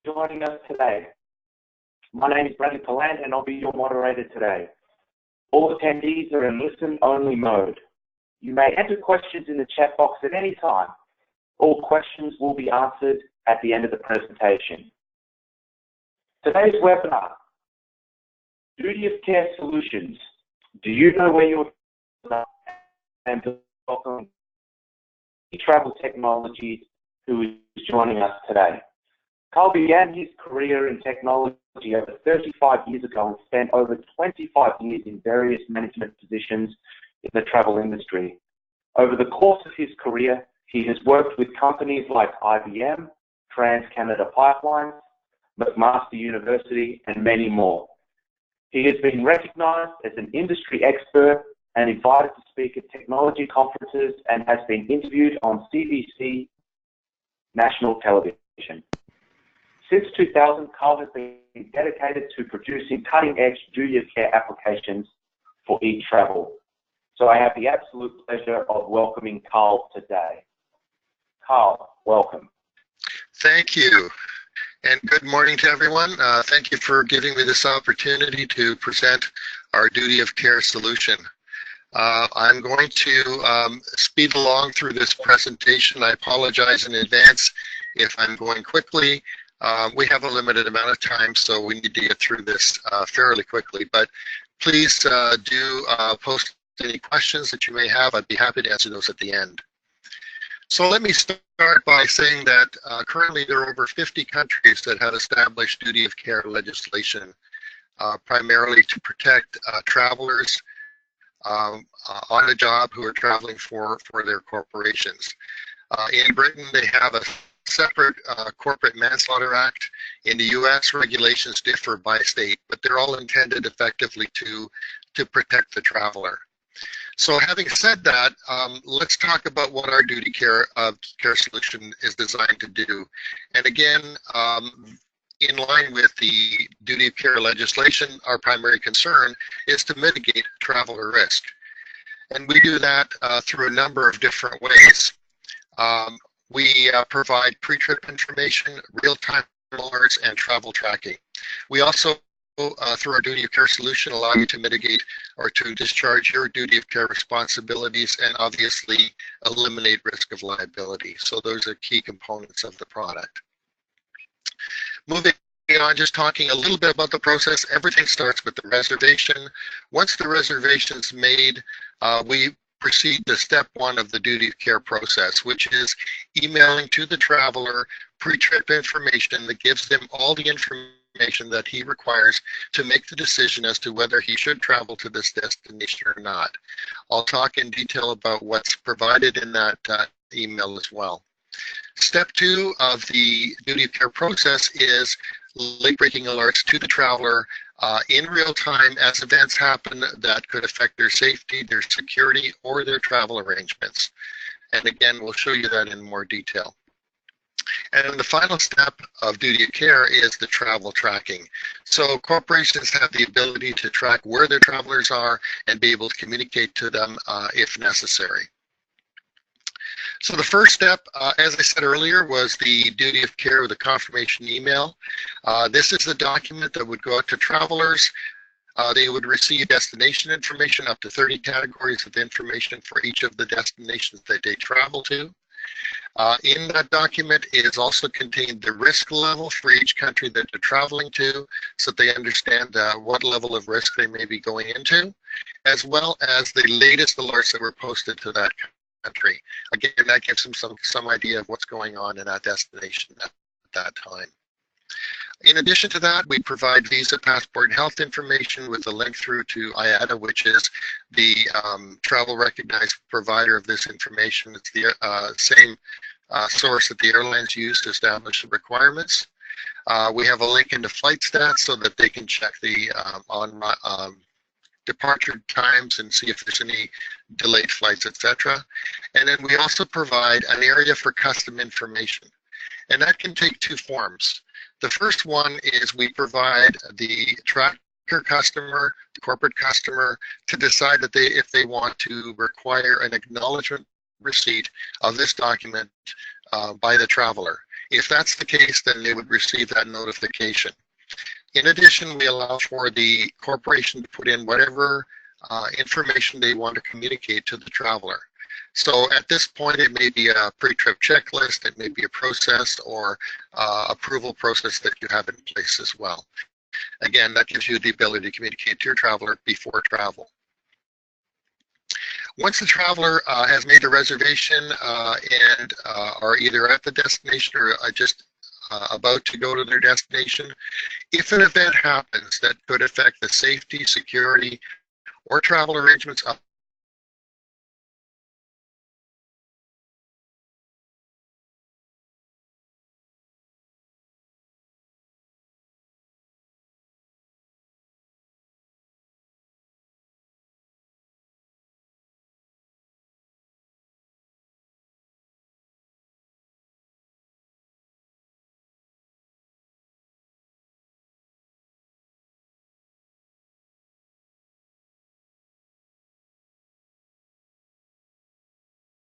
joining us today. My name is Bradley Paland and I'll be your moderator today. All attendees are in listen-only mode. You may enter questions in the chat box at any time. All questions will be answered at the end of the presentation. Today's webinar, Duty of Care Solutions. Do you know where you're and welcome Travel Technologies, who is joining us today. Carl began his career in technology over 35 years ago and spent over 25 years in various management positions in the travel industry. Over the course of his career, he has worked with companies like IBM, TransCanada Pipelines, McMaster University, and many more. He has been recognized as an industry expert and invited to speak at technology conferences and has been interviewed on CBC national television. Since 2000, Carl has been dedicated to producing cutting-edge duty of care applications for e-travel. So I have the absolute pleasure of welcoming Carl today. Carl, welcome. Thank you, and good morning to everyone. Thank you for giving me this opportunity to present our duty of care solution. I'm going to speed along through this presentation. I apologize in advance if I'm going quickly. We have a limited amount of time, so we need to get through this fairly quickly. But please do post any questions that you may have. I'd be happy to answer those at the end. So let me start by saying that currently there are over 50 countries that have established duty of care legislation, primarily to protect travelers on a job who are traveling for their corporations. In Britain, they have a separate Corporate Manslaughter Act. In the U.S., regulations differ by state, but they're all intended effectively to protect the traveler. So having said that, let's talk about what our duty care solution is designed to do. And again, in line with the duty of care legislation, our primary concern is to mitigate traveler risk. And we do that through a number of different ways. We provide pre-trip information, real-time alerts, and travel tracking. We also, through our duty of care solution, allow you to mitigate or to discharge your duty of care responsibilities and obviously eliminate risk of liability. So those are key components of the product. Moving on, just talking a little bit about the process, everything starts with the reservation. Once the reservation is made, we proceed to step one of the duty of care process, which is emailing to the traveler pre-trip information that gives them all the information that he requires to make the decision as to whether he should travel to this destination or not. I'll talk in detail about what's provided in that email as well. Step two of the duty of care process is late-breaking alerts to the traveler in real time as events happen that could affect their safety, their security, or their travel arrangements. And again, we'll show you that in more detail. And then the final step of duty of care is the travel tracking. So corporations have the ability to track where their travelers are and be able to communicate to them if necessary. So the first step, as I said earlier, was the duty of care with a confirmation email. This is the document that would go out to travelers. They would receive destination information, up to 30 categories of information for each of the destinations that they travel to. In that document is also contained the risk level for each country that they're traveling to, so they understand what level of risk they may be going into, as well as the latest alerts that were posted to that country. Again, that gives them some idea of what's going on in that destination at that time. In addition to that, we provide visa, passport, and health information with a link through to IATA, which is the travel recognized provider of this information. It's the same source that the airlines use to establish the requirements. We have a link into flight stats so that they can check the departure times and see if there's any delayed flights, etc. And then we also provide an area for custom information. And that can take two forms. The first one is we provide the tracker customer, the corporate customer, to decide that if they want to require an acknowledgement receipt of this document by the traveler. If that's the case, then they would receive that notification. In addition, we allow for the corporation to put in whatever information they want to communicate to the traveler. So at this point, it may be a pre-trip checklist, it may be a process or approval process that you have in place as well. Again, that gives you the ability to communicate to your traveler before travel. Once the traveler has made a reservation and are either at the destination or just about to go to their destination, if an event happens that could affect the safety, security, or travel arrangements of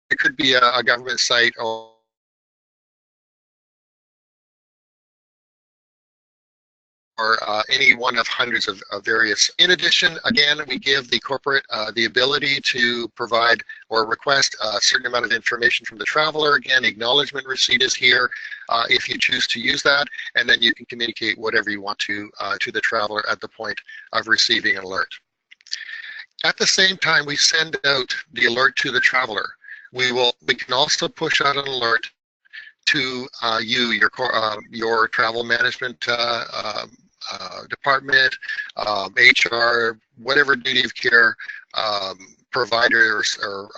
it could be a government site or any one of hundreds of various. In addition, again, we give the corporate the ability to provide or request a certain amount of information from the traveler. Again, acknowledgement receipt is here if you choose to use that, and then you can communicate whatever you want to the traveler at the point of receiving an alert. At the same time, we send out the alert to the traveler. We can also push out an alert to your travel management department, HR, whatever duty of care provider or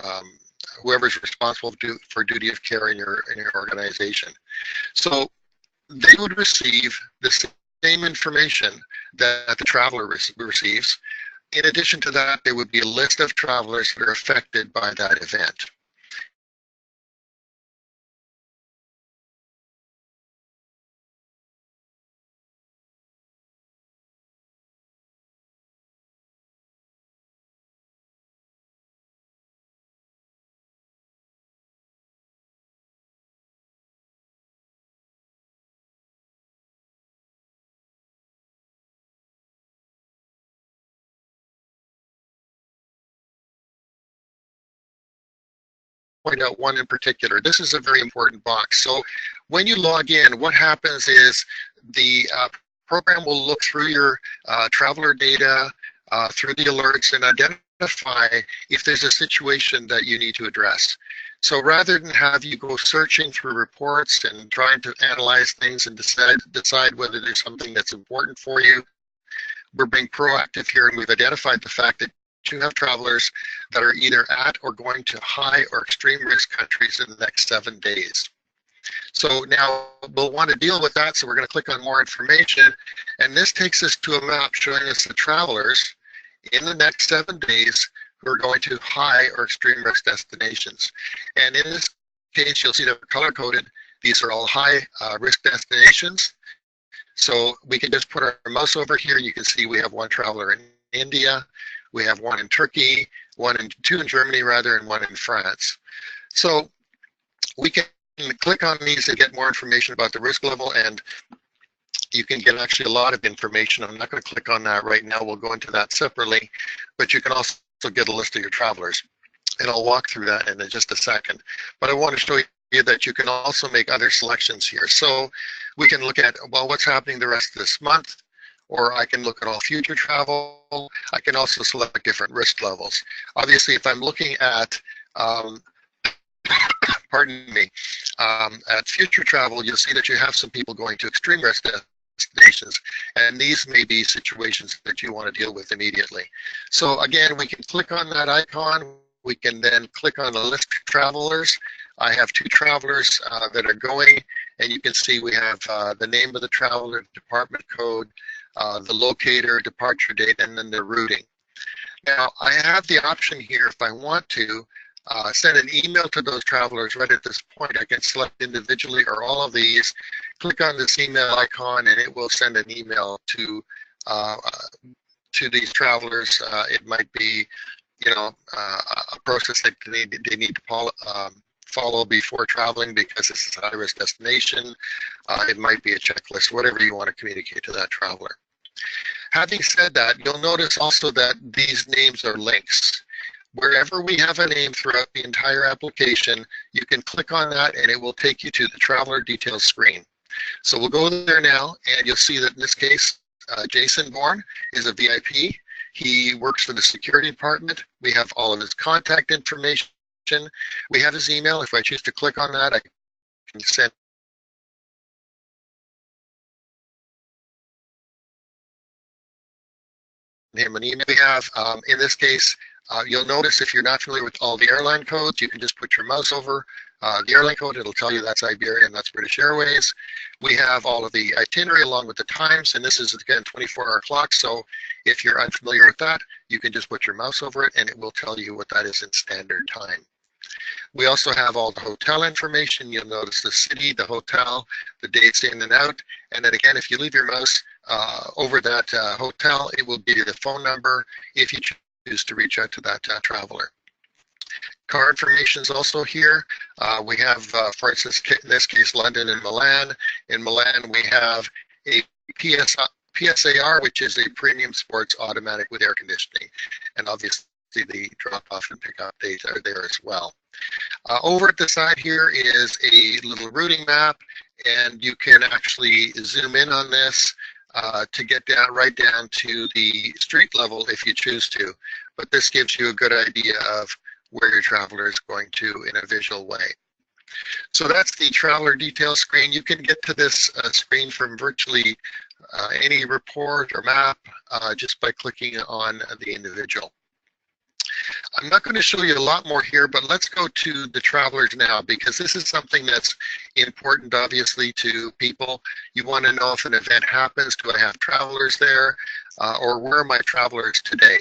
whoever's responsible for duty of care in your organization. So they would receive the same information that the traveler receives. In addition to that, there would be a list of travelers that are affected by that event. Point out one in particular. This is a very important box. So when you log in, what happens is the program will look through your traveler data, through the alerts, and identify if there's a situation that you need to address. So rather than have you go searching through reports and trying to analyze things and decide whether there's something that's important for you, we're being proactive here, and we've identified the fact that you have travelers that are either at or going to high or extreme risk countries in the next 7 days. So now we'll want to deal with that, so we're going to click on more information, and this takes us to a map showing us the travelers in the next 7 days who are going to high or extreme risk destinations. And in this case, you'll see they're color-coded. These are all high risk destinations. So we can just put our mouse over here. You can see we have one traveler in India, we have one in Turkey, two in Germany rather, and one in France. So we can click on these and get more information about the risk level, and you can get actually a lot of information. I'm not going to click on that right now. We'll go into that separately, but you can also get a list of your travelers, and I'll walk through that in just a second. But I want to show you that you can also make other selections here. So we can look at, well, what's happening the rest of this month, or I can look at all future travel. I can also select different risk levels. Obviously, if I'm looking at, pardon me, at future travel, you'll see that you have some people going to extreme risk destinations, and these may be situations that you want to deal with immediately. So again, we can click on that icon. We can then click on the list of travelers. I have two travelers that are going, and you can see we have the name of the traveler, department code, the locator, departure date, and then the routing. Now, I have the option here, if I want to, send an email to those travelers right at this point. I can select individually or all of these, click on this email icon, and it will send an email to these travelers. It might be, you know, a process that they need to follow before traveling because this is a high-risk destination. It might be a checklist, whatever you want to communicate to that traveler. Having said that, you'll notice also that these names are links. Wherever we have a name throughout the entire application, you can click on that and it will take you to the traveler details screen. So we'll go there now, and you'll see that in this case, Jason Bourne is a VIP. He works for the security department. We have all of his contact information. We have his email. If I choose to click on that, I can send him an email. We have, in this case, you'll notice if you're not familiar with all the airline codes, you can just put your mouse over the airline code. It'll tell you that's Iberia and that's British Airways. We have all of the itinerary along with the times, and this is, again, 24-hour clock. So if you're unfamiliar with that, you can just put your mouse over it, and it will tell you what that is in standard time. We also have all the hotel information. You'll notice the city, the hotel, the dates in and out. And then again, if you leave your mouse over that hotel, it will give you the phone number if you choose to reach out to that traveler. Car information is also here. We have, for instance, in this case, London and Milan. In Milan, we have a PSAR, which is a premium sports automatic with air conditioning. And obviously, the drop-off and pick-up dates are there as well. Over at the side here is a little routing map, and you can actually zoom in on this to get down right down to the street level if you choose to. But this gives you a good idea of where your traveler is going to in a visual way. So that's the traveler details screen. You can get to this screen from virtually any report or map just by clicking on the individual. I'm not going to show you a lot more here, but let's go to the travelers now, because this is something that's important, obviously, to people. You want to know if an event happens, do I have travelers there, or where are my travelers today?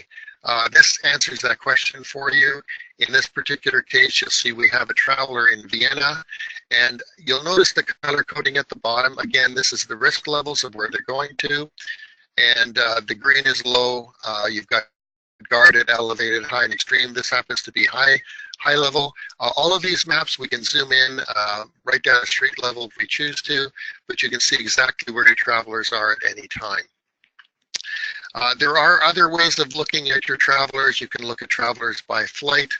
This answers that question for you. In this particular case, you'll see we have a traveler in Vienna, and you'll notice the color coding at the bottom. Again, this is the risk levels of where they're going to, and the green is low. You've got guarded, elevated, high, and extreme. This happens to be high level. All of these maps we can zoom in right down to street level if we choose to, but you can see exactly where your travelers are at any time. There are other ways of looking at your travelers. You can look at travelers by flight.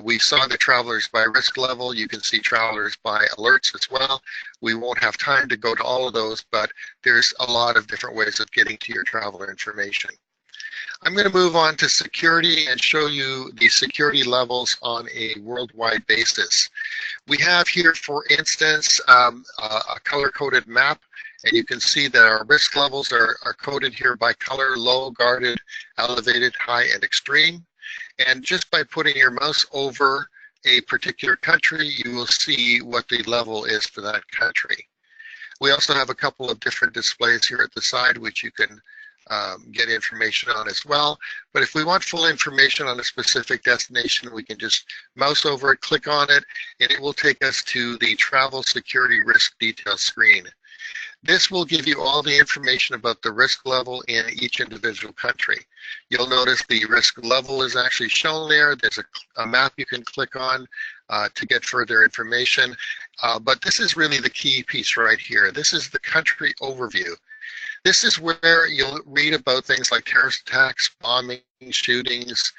We saw the travelers by risk level. You can see travelers by alerts as well. We won't have time to go to all of those, but there's a lot of different ways of getting to your traveler information. I'm going to move on to security and show you the security levels on a worldwide basis. We have here, for instance, a color-coded map, and you can see that our risk levels are coded here by color: low, guarded, elevated, high, and extreme. And just by putting your mouse over a particular country, you will see what the level is for that country. We also have a couple of different displays here at the side, which you can get information on as well. But if we want full information on a specific destination, we can just mouse over it, click on it, and it will take us to the travel security risk details screen. This will give you all the information about the risk level in each individual country. You'll notice the risk level is actually shown there. There's a map you can click on to get further information. But this is really the key piece right here. This is the country overview. This is where you'll read about things like terrorist attacks, bombing, shootings,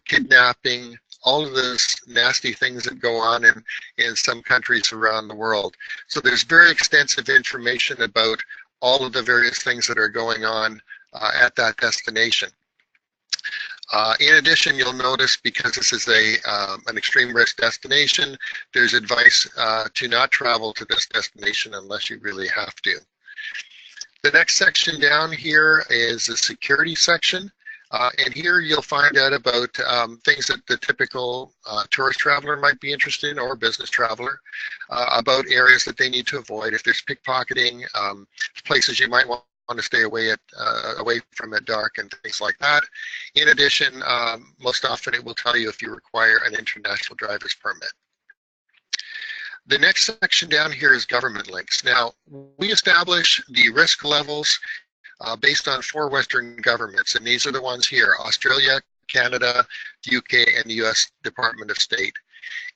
kidnapping, all of those nasty things that go on in some countries around the world. So there's very extensive information about all of the various things that are going on at that destination. In addition, you'll notice, because this is an extreme risk destination, there's advice to not travel to this destination unless you really have to. The next section down here is the security section. And here you'll find out about things that the typical tourist traveler might be interested in, or business traveler, about areas that they need to avoid. If there's pickpocketing, places you might want to stay away from at dark, and things like that. In addition, most often it will tell you if you require an international driver's permit. The next section down here is government links. Now, we establish the risk levels based on 4 Western governments, and these are the ones here: Australia, Canada, the UK, and the US Department of State.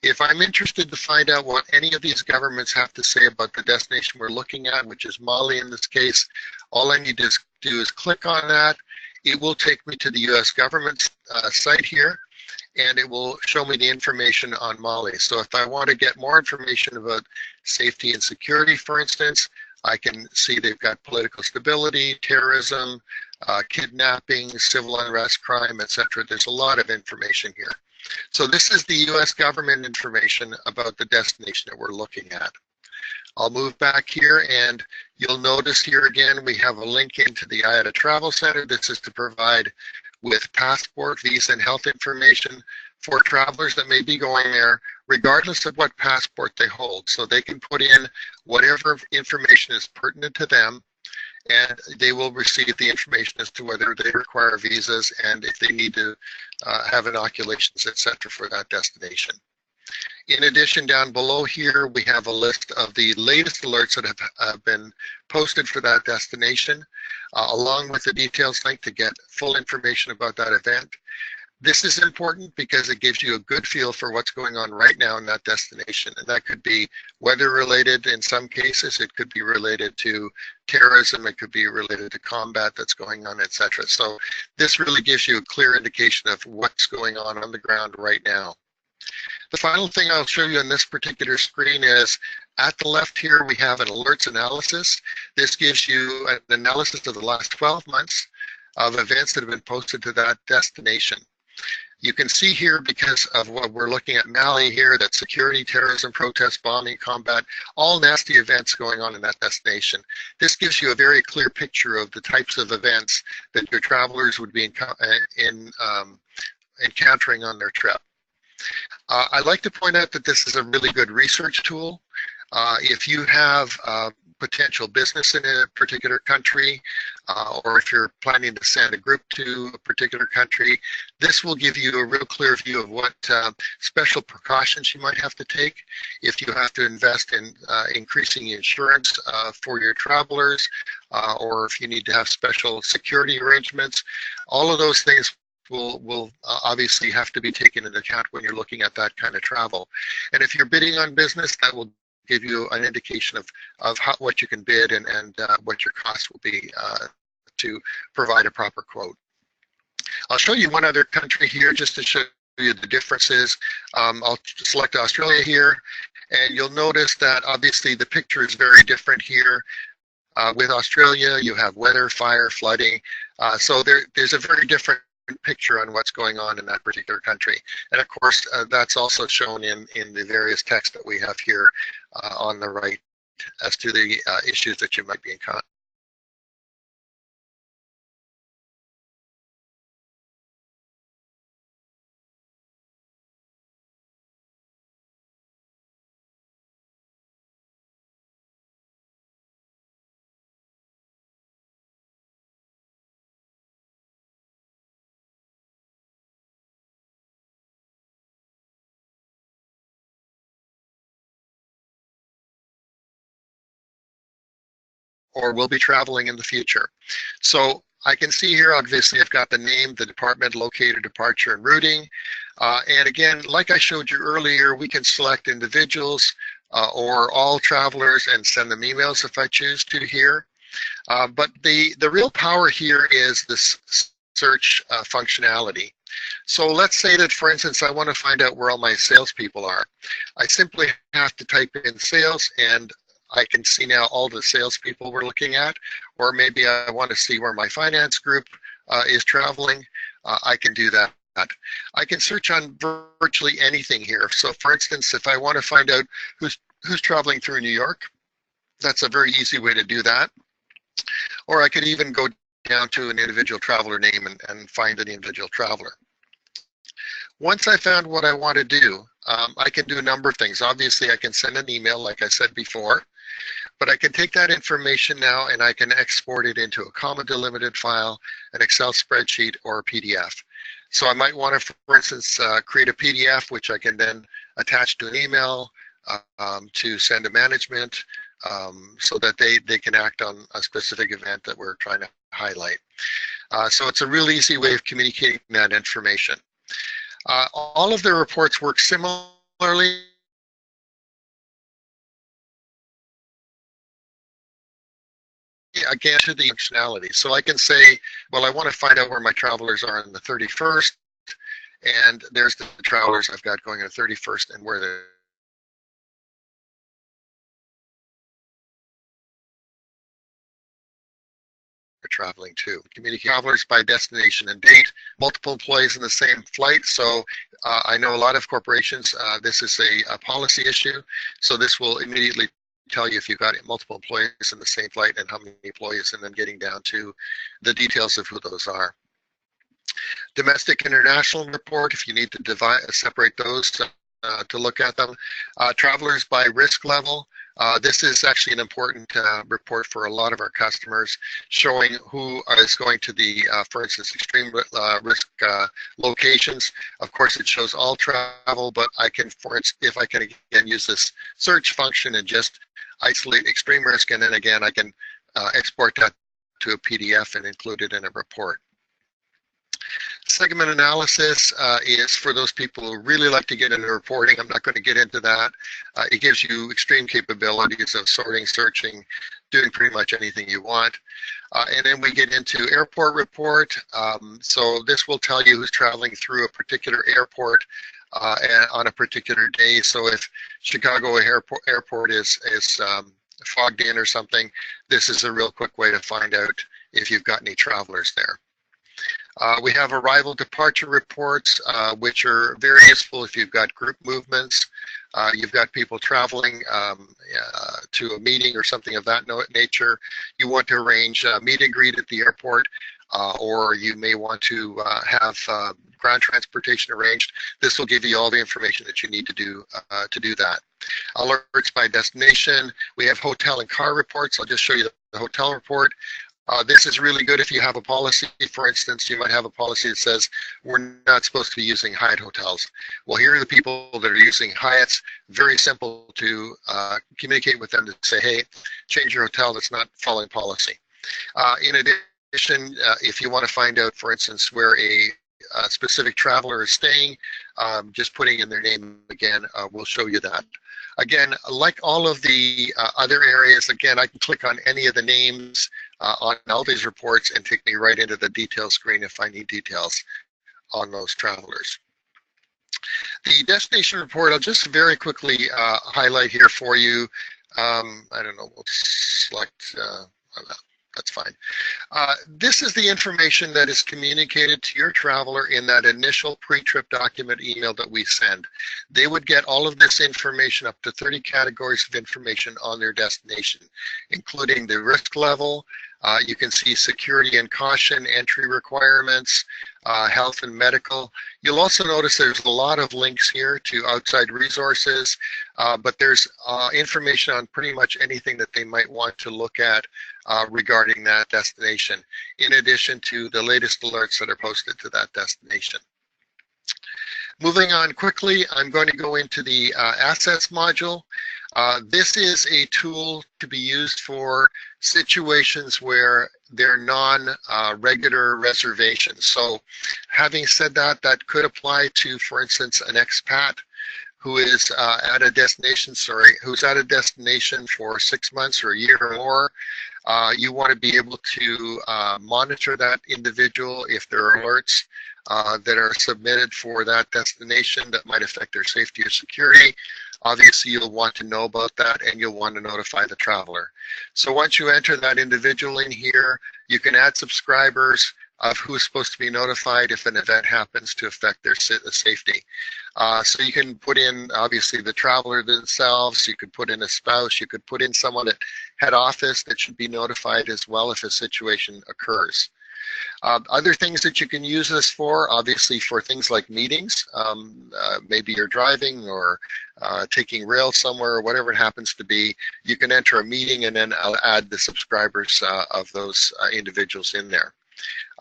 If I'm interested to find out what any of these governments have to say about the destination we're looking at, which is Mali in this case, all I need to do is click on that. It will take me to the US government's site here, and it will show me the information on Mali. So if I want to get more information about safety and security, for instance, I can see they've got political stability, terrorism, kidnapping, civil unrest, crime, etc. There's a lot of information here. So this is the US government information about the destination that we're looking at. I'll move back here, and you'll notice here again we have a link into the IATA Travel Center. This is to provide with passport, visa, and health information for travelers that may be going there, regardless of what passport they hold. So they can put in whatever information is pertinent to them, and they will receive the information as to whether they require visas and if they need to have inoculations, etc. for that destination. In addition, down below here, we have a list of the latest alerts that have been posted for that destination, along with the details link to get full information about that event. This is important because it gives you a good feel for what's going on right now in that destination. And that could be weather related in some cases, it could be related to terrorism, it could be related to combat that's going on, etc. So this really gives you a clear indication of what's going on the ground right now. The final thing I'll show you on this particular screen is at the left here, we have an alerts analysis. This gives you an analysis of the last 12 months of events that have been posted to that destination. You can see here, because of what we're looking at Mali here, that security, terrorism, protest, bombing, combat, all nasty events going on in that destination. This gives you a very clear picture of the types of events that your travelers would be encountering on their trip. I'd like to point out that this is a really good research tool. If you have potential business in a particular country, or if you're planning to send a group to a particular country, this will give you a real clear view of what special precautions you might have to take if you have to invest in increasing insurance for your travelers, or if you need to have special security arrangements. All of those things will obviously have to be taken into account when you're looking at that kind of travel. And if you're bidding on business, that will give you an indication of what you can bid and what your cost will be to provide a proper quote. I'll show you one other country here just to show you the differences. I'll select Australia here, and you'll notice that obviously the picture is very different here. With Australia, you have weather, fire, flooding. So there's a very different picture on what's going on in that particular country. And of course, that's also shown in the various text that we have here on the right as to the issues that you might be encountering. Or will be traveling in the future. So I can see here, obviously, I've got the name, the department, locator, departure, and routing. And again, like I showed you earlier, we can select individuals or all travelers and send them emails if I choose to here. But the real power here is this search functionality. So let's say that, for instance, I want to find out where all my salespeople are. I simply have to type in sales, and I can see now all the salespeople we're looking at. Or maybe I want to see where my finance group is traveling. I can do that. I can search on virtually anything here. So for instance, if I want to find out who's traveling through New York, that's a very easy way to do that. Or I could even go down to an individual traveler name and find an individual traveler. Once I found what I want to do, I can do a number of things. Obviously, I can send an email, like I said before, but I can take that information now and I can export it into a comma delimited file, an Excel spreadsheet, or a PDF. So I might want to, for instance, create a PDF, which I can then attach to an email to send to management so that they can act on a specific event that we're trying to highlight. So it's a real easy way of communicating that information. All of the reports work similarly again, to the functionality. So I can say, well, I want to find out where my travelers are on the 31st, and there's the travelers I've got going on the 31st and where they're traveling to. Communicate travelers by destination and date, multiple employees in the same flight. So I know a lot of corporations, this is a policy issue. So this will immediately tell you if you've got multiple employees in the same flight and how many employees, and then getting down to the details of who those are. Domestic international report, if you need to separate those to look at them. Travelers by risk level. This is actually an important report for a lot of our customers, showing who is going to the, for instance, extreme risk locations. Of course, it shows all travel, but I can, for instance, if I can again use this search function and just isolate extreme risk, and then again I can export that to a PDF and include it in a report. Segment analysis is for those people who really like to get into reporting. I'm not going to get into that. It gives you extreme capabilities of sorting, searching, doing pretty much anything you want. And then we get into airport report. So this will tell you who's traveling through a particular airport on a particular day. So if Chicago airport is fogged in or something, this is a real quick way to find out if you've got any travelers there. We have arrival departure reports, which are very useful if you've got group movements, you've got people traveling to a meeting or something of that nature. You want to arrange a meet and greet at the airport, or you may want to have ground transportation arranged. This will give you all the information that you need to do that. Alerts by destination. We have hotel and car reports. I'll just show you the hotel report. This is really good if you have a policy. For instance, you might have a policy that says we're not supposed to be using Hyatt hotels. Well, here are the people that are using Hyatts. Very simple to communicate with them to say, hey, change your hotel that's not following policy. In addition, if you want to find out, for instance, where a specific traveler is staying, just putting in their name again will show you that. Again, like all of the other areas, again, I can click on any of the names on all these reports and take me right into the detail screen if I need details on those travelers. The destination report, I'll just very quickly highlight here for you. I don't know, we'll select, that's fine. This is the information that is communicated to your traveler in that initial pre-trip document email that we send. They would get all of this information, up to 30 categories of information on their destination, including the risk level. You can see security and caution, entry requirements, health and medical. You'll also notice there's a lot of links here to outside resources, but there's information on pretty much anything that they might want to look at regarding that destination, in addition to the latest alerts that are posted to that destination. Moving on quickly, I'm going to go into the assets module. This is a tool to be used for situations where they're non-regular reservations. So having said that, that could apply to, for instance, an expat who is at a destination, who's at a destination for 6 months or a year or more. You want to be able to monitor that individual if there are alerts that are submitted for that destination that might affect their safety or security. Obviously, you'll want to know about that, and you'll want to notify the traveler. So once you enter that individual in here, you can add subscribers of who's supposed to be notified if an event happens to affect their safety. So you can put in, obviously, the traveler themselves. You could put in a spouse. You could put in someone at head office that should be notified as well if a situation occurs. Other things that you can use this for, obviously for things like meetings, maybe you're driving or taking rail somewhere or whatever it happens to be, you can enter a meeting and then I'll add the subscribers of those individuals in there.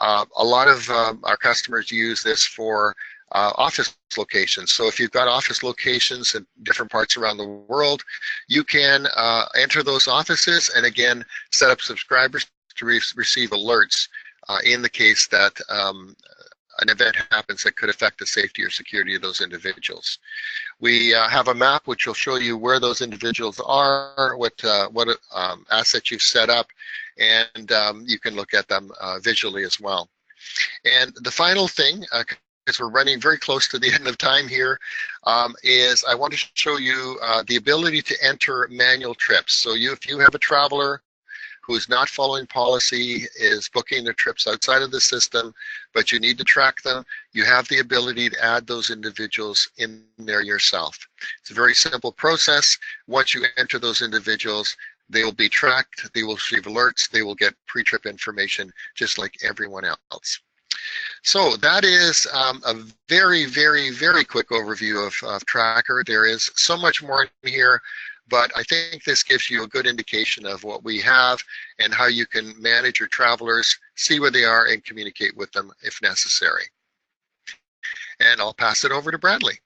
A lot of our customers use this for office locations. So if you've got office locations in different parts around the world, you can enter those offices and again set up subscribers to receive alerts in the case that an event happens that could affect the safety or security of those individuals. We have a map which will show you where those individuals are, what assets you've set up, and you can look at them visually as well. And the final thing, because we're running very close to the end of time here, is I want to show you the ability to enter manual trips. So if you have a traveler who is not following policy, is booking their trips outside of the system, but you need to track them, you have the ability to add those individuals in there yourself. It's a very simple process. Once you enter those individuals, they will be tracked, they will receive alerts, they will get pre-trip information just like everyone else. So that is a very, very, very quick overview of Tracker. There is so much more in here, but I think this gives you a good indication of what we have and how you can manage your travelers, see where they are, and communicate with them if necessary. And I'll pass it over to Bradley.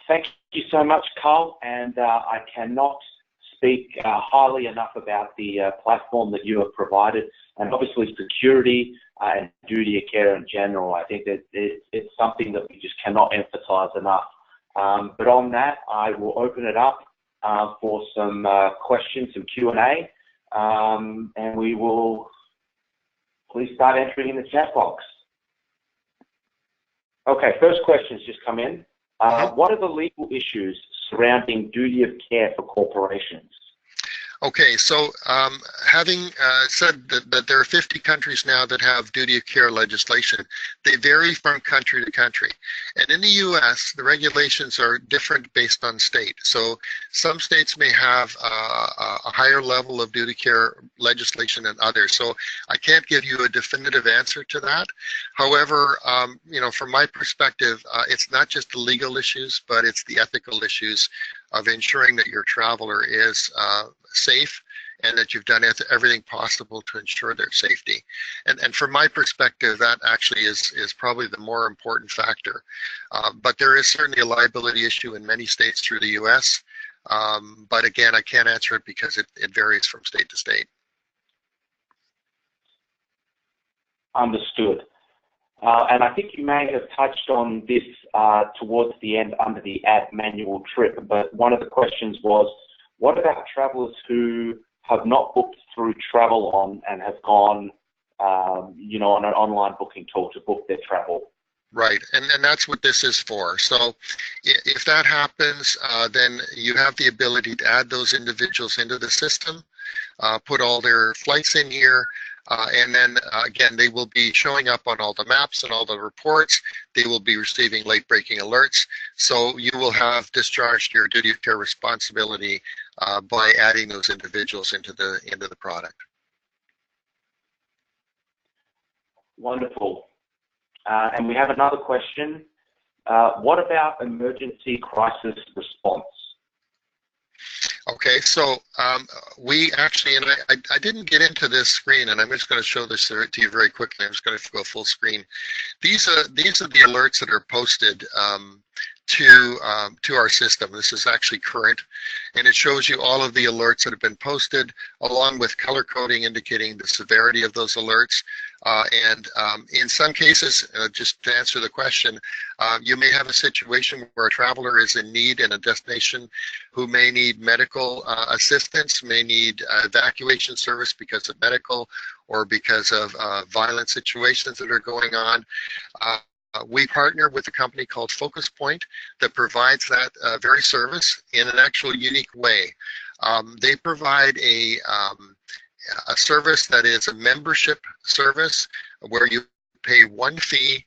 Thank you so much, Carl, and I cannot speak highly enough about the platform that you have provided, and obviously security and duty of care in general. I think that it's something that we just cannot emphasize enough. But on that, I will open it up for some questions, some Q&A, and we will please start entering in the chat box. Okay, first question's just come in. What are the legal issues surrounding duty of care for corporations? Okay, so having said that there are 50 countries now that have duty of care legislation, they vary from country to country. And in the US, the regulations are different based on state. So some states may have a higher level of duty of care legislation than others. So I can't give you a definitive answer to that. However, you know, from my perspective, it's not just the legal issues, but it's the ethical issues of ensuring that your traveler is safe and that you've done everything possible to ensure their safety. And from my perspective, that actually is probably the more important factor. But there is certainly a liability issue in many states through the US. But again, I can't answer it because it varies from state to state. Understood. And I think you may have touched on this towards the end under the add manual trip, but one of the questions was, what about travelers who have not booked through Travelon and have gone, you know, on an online booking tool to book their travel? Right, and that's what this is for. So if that happens, then you have the ability to add those individuals into the system, put all their flights in here, and then again, they will be showing up on all the maps and all the reports. They will be receiving late-breaking alerts. So you will have discharged your duty of care responsibility by adding those individuals into the product. Wonderful. And we have another question. What about emergency crisis response? Okay, so we actually, and I didn't get into this screen, and I'm just going to show this to you very quickly. I'm just going to go full screen. These are the alerts that are posted to our system. This is actually current, and it shows you all of the alerts that have been posted, along with color coding indicating the severity of those alerts. And in some cases, just to answer the question, you may have a situation where a traveler is in need in a destination who may need medical assistance, may need evacuation service because of medical or because of violent situations that are going on. We partner with a company called Focus Point that provides that very service in an actual unique way. They provide a service that is a membership service where you pay one fee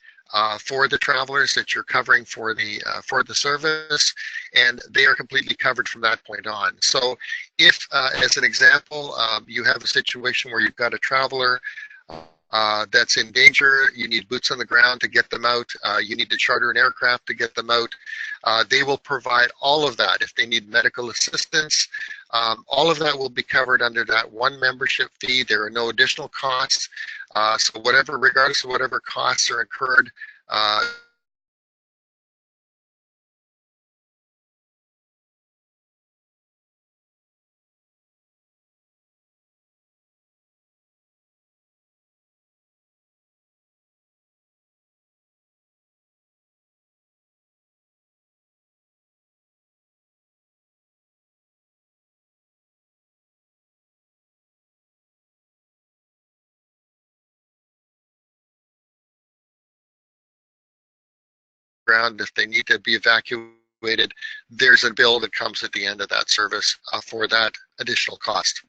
for the travelers that you're covering for the service, and they are completely covered from that point on. So if, as an example, you have a situation where you've got a traveler that's in danger, you need boots on the ground to get them out, you need to charter an aircraft to get them out, they will provide all of that. If they need medical assistance, all of that will be covered under that one membership fee. There are no additional costs. So whatever, regardless of whatever costs are incurred, ground. If they need to be evacuated, there's a bill that comes at the end of that service for that additional cost.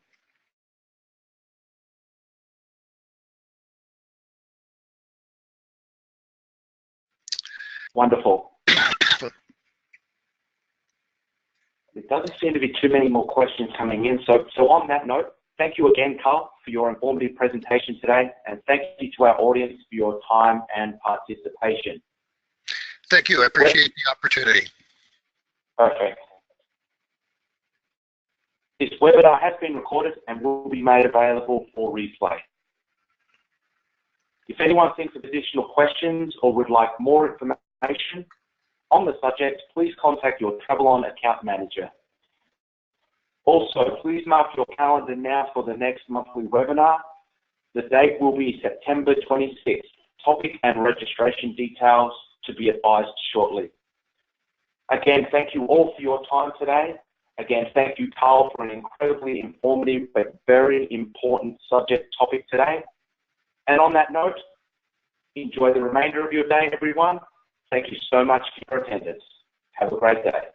Wonderful. There doesn't seem to be too many more questions coming in. So on that note, thank you again, Carl, for your informative presentation today, and thank you to our audience for your time and participation. Thank you. I appreciate the opportunity. Perfect. This webinar has been recorded and will be made available for replay. If anyone thinks of additional questions or would like more information on the subject, please contact your Travelon account manager. Also, please mark your calendar now for the next monthly webinar. The date will be September 26th. Topic and registration details to be advised shortly. Again, thank you all for your time today. Again, thank you, Carl, for an incredibly informative but very important subject topic today. And on that note, enjoy the remainder of your day, everyone. Thank you so much for your attendance. Have a great day.